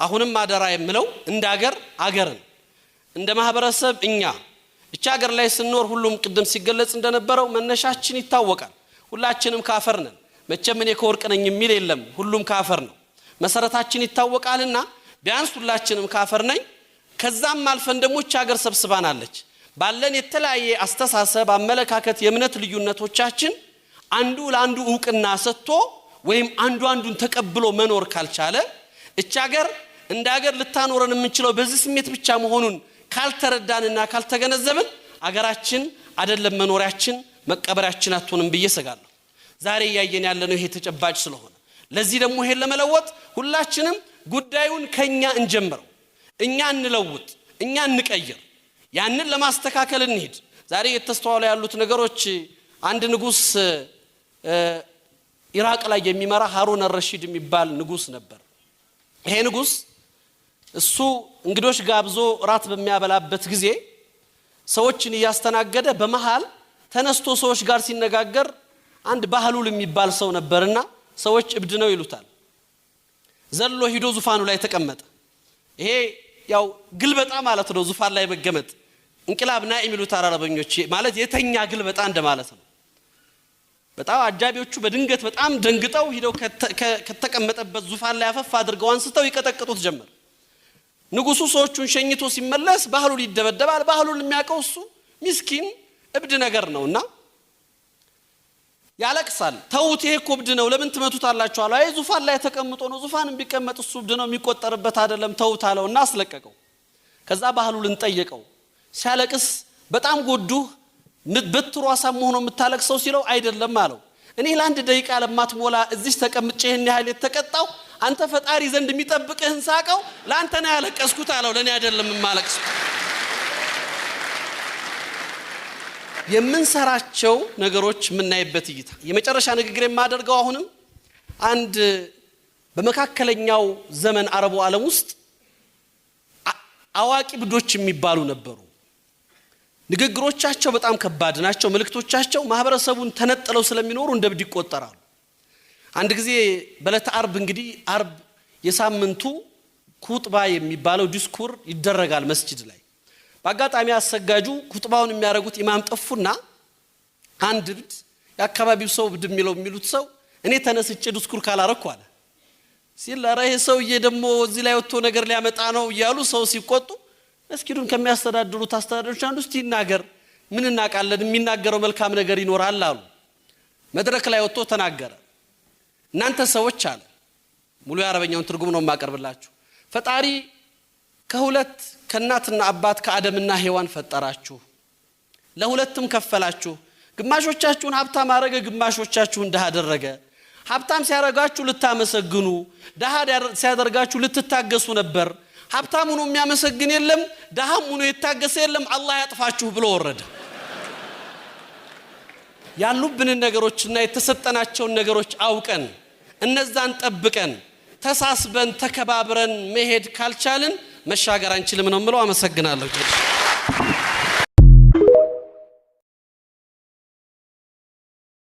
አሁንም አደራ የምለው እንደ አገርን እንደ ማህበረሰብ እኛ እቻ ሀገር ላይ ስንኖር ሁሉም ቅድም ሲገለጽ እንደነበረው መነሻችን ይታወቃል ሁላችንም ካፈር ነን መቼም እኔ ከወርቅ ነኝ የሚል የለም ሁሉም ካፈር ነው መሰረታችን ይታወቃልና ቢያንስ ሁላችንም ካፈር ነኝ ከዛም አልፈን ደግሞ እቻ ሀገር ሰብስባናለች ባለን የተለያየ አስተሳሰብ አመለካከት የእምነት ልዩነቶቻችን አንዱ ለአንዱ ዕውቅና ሰጥቶ ወይም አንዱን ተቀብሎ መኖር ካልቻለ እቻ ሀገር እንደ ሀገር ልታኖረን የምንችለው በዚህ ስሜት ብቻ መሆኑን ካልተረዳንና ካልተገነዘብን አገራችን አይደለም መኖሪያችን መቀበሪያችን አትሆንም በየሰጋለሁ ዛሬ ያየን ያለነው ይሄ ተጨባጭ ስለሆነ ለዚህ ደግሞ ይሄ ለመለወጥ ሁላችንም ጉዳዩን ከኛ እንጀምረው እኛ እንለውጥ እኛ እንቀይር ያንን ለማስተካከል እንሂድ ዛሬ የተስተዋሉ ያሉት ነገሮች አንድ ንጉስ ኢራቅ ላይ የሚመራ ሃሩን አልረሺድ የሚባል ንጉስ ነበር ይሄ ንጉስ እሱ እንግዶች ጋብዞ ራት በሚያበላበት ጊዜ ሰዎችን ያስተናገደ በመሃል ተነስቶ ሰዎች ጋር ሲነጋገር አንድ ባህሉል የሚባል ሰው ነበርና ሰዎች እብድ ነው ይሉታል ዘሎ ሄዶ ዙፋኑ ላይ ተቀመጠ ይሄ ያው ግልበጣ ማለት ነው ዙፋን ላይ መገመጥ እንቅላብ ናኢም ይሉት አረበኞች ማለት የተኛ ግልበጣ እንደማለት ነው በጣም አጃቢዎቹ በድንገት በጣም ደንግጠው ሄደው ከተቀመጠበት ዙፋን ላይ አፈፍ አድርገው አንስተው ይቀጠቅጡት ጀመር ንጉሱ ሰዎቹን ሸኝቶ ሲመለስ ባህሉል ይደበደባል ባህሉል የሚያቀው እሱ ምስኪን እብድ ነገር ነውና ያለቅሳል ተውት ይሄ እብድ ነው ለምን ትመቱታላችሁ አለ አይ ዙፋን ላይ ተቀምጦ ነው ዙፋንም ቢቀመጥ እሱ እብድ ነው የሚቆጠርበት አይደለም ተውት አለውና አስለቀቀው ከዛ ባህሉልን ጠየቀው ሲያለቅስ በጣም ጎዱ በትሩ አሳም ሆኖ የምታለቅሰው ሲለው አይደለም አለው እኔ ለአንድ ደቂቃ ለማትሞላ እዚህ ተቀምጬ ይሄን ያህል የተቀጣው አንተ ፈጣሪ ዘንድ የሚጠብቅህን ሳቀው ላንተ ነው ያለቀስኩት አለው ለኔ አይደለም ማለቅስ የምንሰራቸው ነገሮች ምናይበት ይታ የመጨረሻ ንግግር የማደርገው አሁንም አንድ በመካከለኛው ዘመን አረቡ ዓለም ውስጥ አዋቂ ብዶች የሚባሉ ነበሩ ንግግሮቻቸው በጣም ከባድ ናቸው መልእክቶቻቸው ማህበረሰቡን ተነጥለው ስለሚኖሩ እንደብድ ይቆጠራሉ አንድ ጊዜ በለተ አርብ እንግዲህ አርብ የሳምንቱ ኩጥባ የሚባለው ዲስኩር ይደረጋል መስጂድ ላይ በአጋጣሚ አሰጋጁ ኩጥባውን የሚያረጉት ኢማም ጠፉና አንድ ብድ ያከባቢው ሰው ብድ የሚሉት ሰው እኔ ተነስቼ ዲስኩር ካላረኩ አለ ሲል አራይ ሰውዬ ደሞ እዚህ ላይ ወጥቶ ነገር ሊያመጣ ነው ይያሉ ሰው ሲቆጡ መስጊዱን ከሚያስተዳድሩት አስተዳዳሪዎች አንዱ እስቲ ይናገር ምን እናቃለን የሚናገረው መልካም ነገር ይኖራል አሉ መድረክ ላይ ወጥቶ ተናገረ እናንተ ሰዎች አለ ሙሉ የአረበኛውን ትርጉም ነው ማቀርብላችሁ ፈጣሪ ከሁለት ከናትና አባት ከአደምና ሔዋን ፈጠራችሁ ለሁለቱም ከፈላችሁ ግማሾቻችሁን ሀብታም አረገ ግማሾቻችሁን ደሃ አደረገ ሀብታም ሲያረጋችሁ ልታመሰግኑ ደሃ ሲያደርጋችሁ ልትታገሱ ነበር ሀብታም ሆኖ የሚያመሰግን የለም ደሃም ሆኖ የታገሰ የለም አላህ ያጥፋችሁ ብሎ ወረደ ያሉብን ነገሮችና የተሰጠናቸውን ነገሮች አውቀን እነዛን ጠብቀን ተሳስበን ተከባብረን መሄድ ካልቻልን መሻገር አንችልም ነው ምለው አመሰግናለሁ